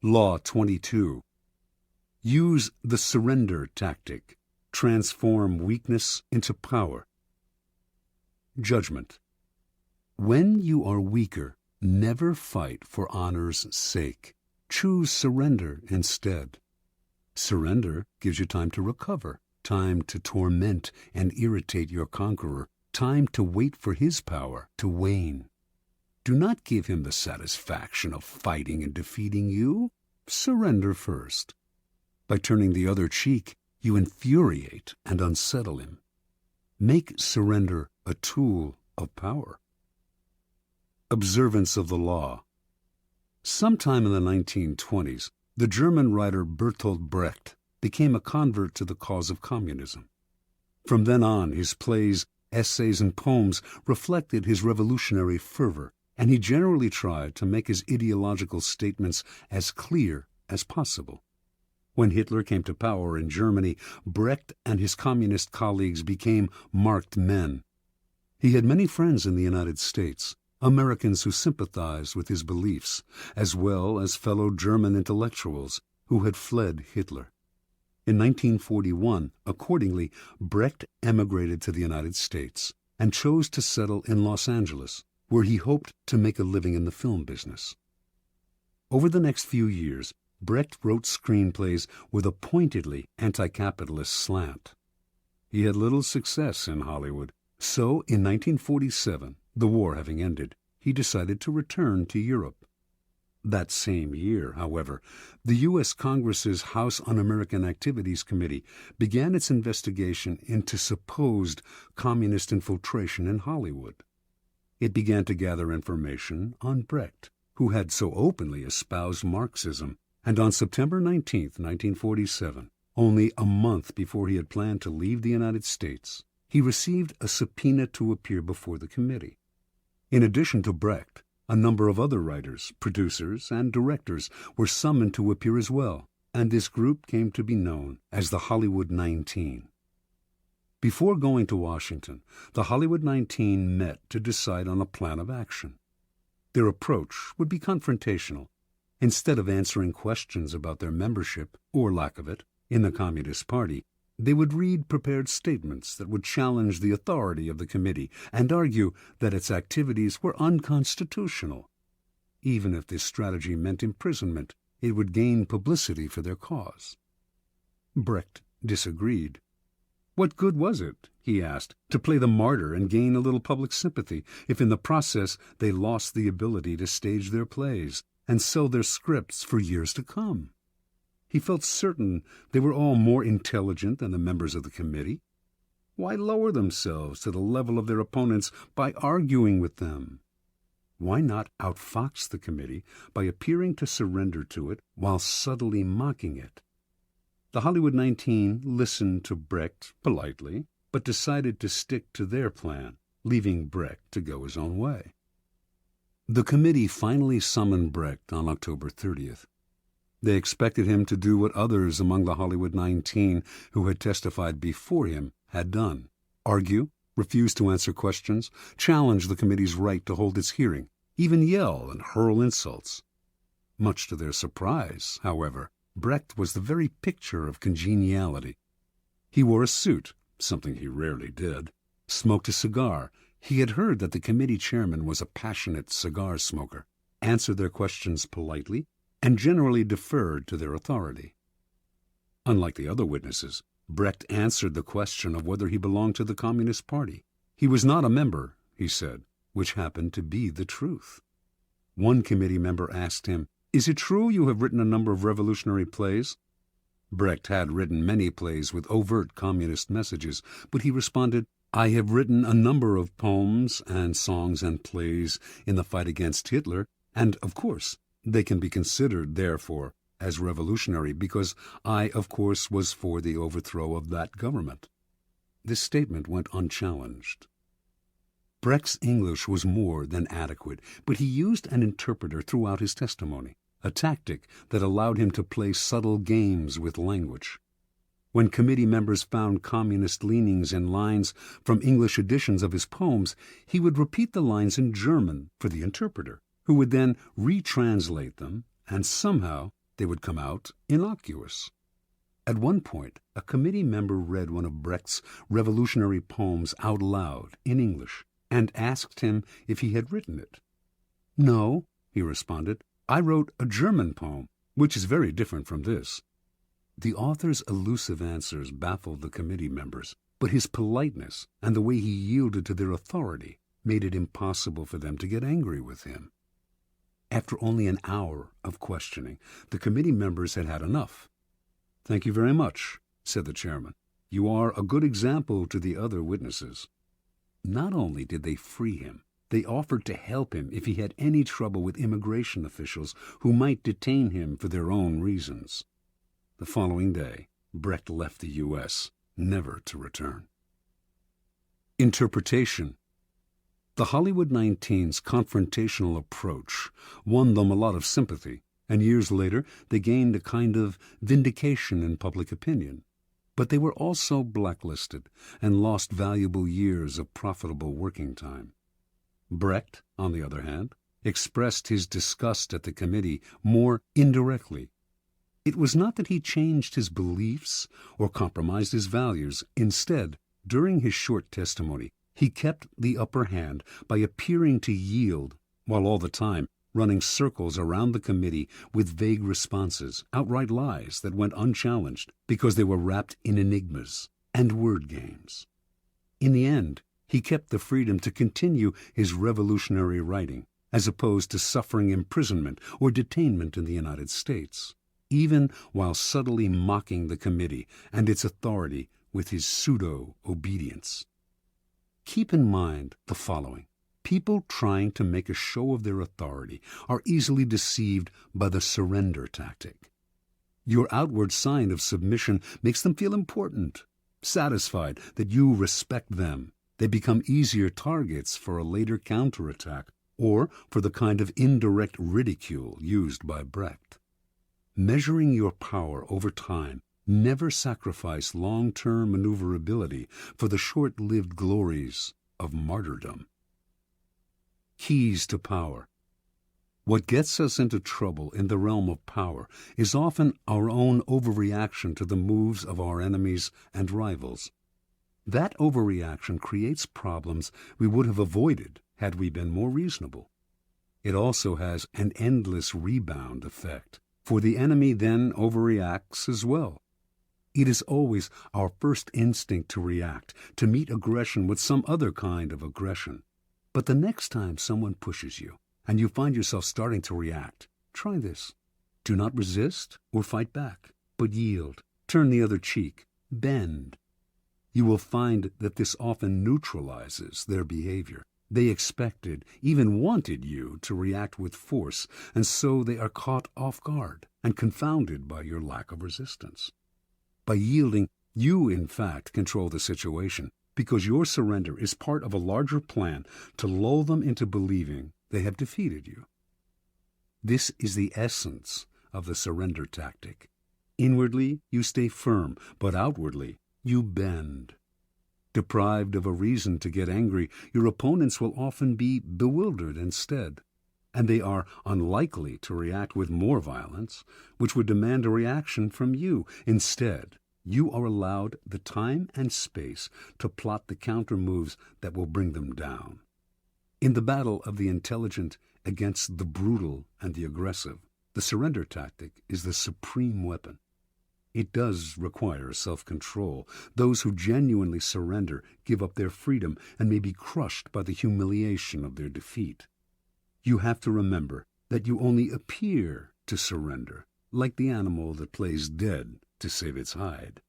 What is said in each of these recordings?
Law 22. Use the surrender tactic. Transform weakness into power. Judgment. When you are weaker, never fight for honor's sake. Choose surrender instead. Surrender gives you time to recover, time to torment and irritate your conqueror, time to wait for his power to wane. Do not give him the satisfaction of fighting and defeating you. Surrender first. By turning the other cheek, you infuriate and unsettle him. Make surrender a tool of power. Observance of the law. Sometime in the 1920s, the German writer Bertolt Brecht became a convert to the cause of communism. From then on, his plays, essays, and poems reflected his revolutionary fervor, and he generally tried to make his ideological statements as clear as possible. When Hitler came to power in Germany, Brecht and his communist colleagues became marked men. He had many friends in the United States, Americans who sympathized with his beliefs, as well as fellow German intellectuals who had fled Hitler. In 1941, accordingly, Brecht emigrated to the United States and chose to settle in Los Angeles, where he hoped to make a living in the film business. Over the next few years, Brecht wrote screenplays with a pointedly anti-capitalist slant. He had little success in Hollywood, so in 1947, the war having ended, he decided to return to Europe. That same year, however, the U.S. Congress's House Un-American Activities Committee began its investigation into supposed communist infiltration in Hollywood. It began to gather information on Brecht, who had so openly espoused Marxism, and on September 19, 1947, only a month before he had planned to leave the United States, he received a subpoena to appear before the committee. In addition to Brecht, a number of other writers, producers, and directors were summoned to appear as well, and this group came to be known as the Hollywood 19. Before going to Washington, the Hollywood 19 met to decide on a plan of action. Their approach would be confrontational. Instead of answering questions about their membership, or lack of it, in the Communist Party, they would read prepared statements that would challenge the authority of the committee and argue that its activities were unconstitutional. Even if this strategy meant imprisonment, it would gain publicity for their cause. Brecht disagreed. What good was it, he asked, to play the martyr and gain a little public sympathy if in the process they lost the ability to stage their plays and sell their scripts for years to come? He felt certain they were all more intelligent than the members of the committee. Why lower themselves to the level of their opponents by arguing with them? Why not outfox the committee by appearing to surrender to it while subtly mocking it? The Hollywood 19 listened to Brecht politely, but decided to stick to their plan, leaving Brecht to go his own way. The committee finally summoned Brecht on October 30th. They expected him to do what others among the Hollywood 19 who had testified before him had done: argue, refuse to answer questions, challenge the committee's right to hold its hearing, even yell and hurl insults. Much to their surprise, however, Brecht was the very picture of congeniality. He wore a suit, something he rarely did, smoked a cigar. He had heard that the committee chairman was a passionate cigar smoker, answered their questions politely, and generally deferred to their authority. Unlike the other witnesses, Brecht answered the question of whether he belonged to the Communist Party. He was not a member, he said, which happened to be the truth. One committee member asked him, "Is it true you have written a number of revolutionary plays?" Brecht had written many plays with overt communist messages, but he responded, "I have written a number of poems and songs and plays in the fight against Hitler, and, of course, they can be considered, therefore, as revolutionary because I, of course, was for the overthrow of that government." This statement went unchallenged. Brecht's English was more than adequate, but he used an interpreter throughout his testimony, a tactic that allowed him to play subtle games with language. When committee members found communist leanings in lines from English editions of his poems, he would repeat the lines in German for the interpreter, who would then retranslate them and somehow they would come out innocuous. At one point, a committee member read one of Brecht's revolutionary poems out loud in English and asked him if he had written it. "No," he responded, "I wrote a German poem, which is very different from this." The author's elusive answers baffled the committee members, but his politeness and the way he yielded to their authority made it impossible for them to get angry with him. After only an hour of questioning, the committee members had had enough. "Thank you very much," said the chairman. "You are a good example to the other witnesses." Not only did they free him, they offered to help him if he had any trouble with immigration officials who might detain him for their own reasons. The following day, Brecht left the U.S., never to return. Interpretation. The Hollywood 19's confrontational approach won them a lot of sympathy, and years later they gained a kind of vindication in public opinion. But they were also blacklisted and lost valuable years of profitable working time. Brecht, on the other hand, expressed his disgust at the committee more indirectly. It was not that he changed his beliefs or compromised his values. Instead, during his short testimony, he kept the upper hand by appearing to yield, while all the time running circles around the committee with vague responses, outright lies that went unchallenged because they were wrapped in enigmas and word games. In the end, he kept the freedom to continue his revolutionary writing, as opposed to suffering imprisonment or detainment in the United States, even while subtly mocking the committee and its authority with his pseudo-obedience. Keep in mind the following. People trying to make a show of their authority are easily deceived by the surrender tactic. Your outward sign of submission makes them feel important, satisfied that you respect them. They become easier targets for a later counterattack or for the kind of indirect ridicule used by Brecht. Measuring your power over time, never sacrifice long-term maneuverability for the short-lived glories of martyrdom. Keys to power. What gets us into trouble in the realm of power is often our own overreaction to the moves of our enemies and rivals. That overreaction creates problems we would have avoided had we been more reasonable. It also has an endless rebound effect, for the enemy then overreacts as well. It is always our first instinct to react, to meet aggression with some other kind of aggression. But the next time someone pushes you, and you find yourself starting to react, try this. Do not resist or fight back, but yield, turn the other cheek, bend. You will find that this often neutralizes their behavior. They expected, even wanted you to react with force, and so they are caught off guard and confounded by your lack of resistance. By yielding, you in fact control the situation, because your surrender is part of a larger plan to lull them into believing they have defeated you. This is the essence of the surrender tactic. Inwardly, you stay firm, but outwardly, you bend. Deprived of a reason to get angry, your opponents will often be bewildered instead, and they are unlikely to react with more violence, which would demand a reaction from you. Instead, you are allowed the time and space to plot the counter moves that will bring them down. In the battle of the intelligent against the brutal and the aggressive, the surrender tactic is the supreme weapon. It does require self-control. Those who genuinely surrender give up their freedom and may be crushed by the humiliation of their defeat. You have to remember that you only appear to surrender, like the animal that plays dead to save its hide.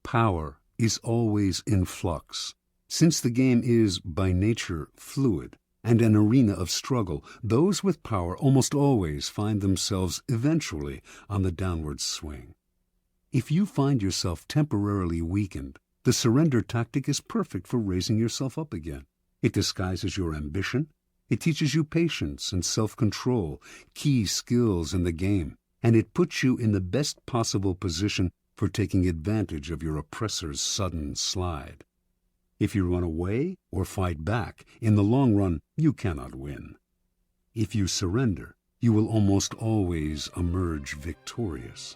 Power is always in flux. Since the game is, by nature, fluid and an arena of struggle, those with power almost always find themselves eventually on the downward swing. If you find yourself temporarily weakened, the surrender tactic is perfect for raising yourself up again. It disguises your ambition. It teaches you patience and self-control, key skills in the game, and it puts you in the best possible position for taking advantage of your oppressor's sudden slide. If you run away or fight back, in the long run, you cannot win. If you surrender, you will almost always emerge victorious.